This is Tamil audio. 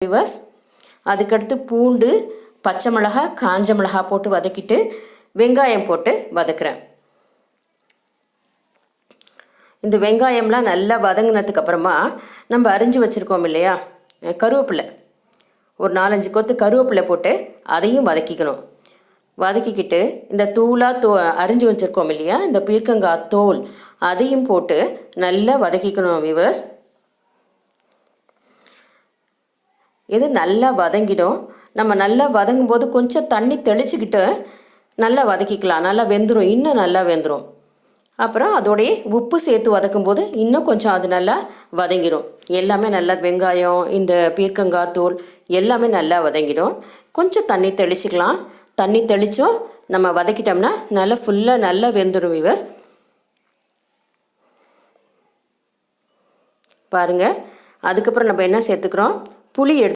விவர்ஸ். அதுக்கடுத்து பூண்டு, பச்சை மிளகா, காஞ்ச மிளகா போட்டு வதக்கிட்டு வெங்காயம் போட்டு வதக்குறேன். இந்த வெங்காயம்லாம் நல்லா வதங்கினதுக்கு அப்புறமா நம்ம அரிஞ்சு வச்சுருக்கோம் இல்லையா கருவேப்பிலை, ஒரு 4-5 கொத்து கருவேப்பிலை போட்டு அதையும் வதக்கிக்கணும். வதக்கிக்கிட்டு இந்த தூளாக அரிஞ்சு வச்சுருக்கோம் இல்லையா இந்த பீர்க்கங்காய் தோல், அதையும் போட்டு நல்லா வதக்கிக்கணும் விவர்ஸ். இது நல்லா வதங்கிடும். நம்ம நல்லா வதங்கும் போது கொஞ்சம் தண்ணி தெளிச்சுக்கிட்டு நல்லா வதக்கிக்கலாம். நல்லா வெந்துடும், இன்னும் நல்லா வெந்துடும். அப்புறம் அதோடைய உப்பு சேர்த்து வதக்கும்போது இன்னும் கொஞ்சம் அது நல்லா வதங்கிடும். எல்லாமே நல்லா வெங்காயம், இந்த பீர்க்கங்காய் தூள் எல்லாமே நல்லா வதங்கிடும். கொஞ்சம் தண்ணி தெளிச்சுக்கலாம். தண்ணி தெளித்தும் நம்ம வதக்கிட்டோம்னா நல்லா ஃபுல்லாக நல்லா வெந்துடும் விவர்ஸ். பாருங்கள். அதுக்கப்புறம் நம்ம என்ன சேர்த்துக்கிறோம், புளி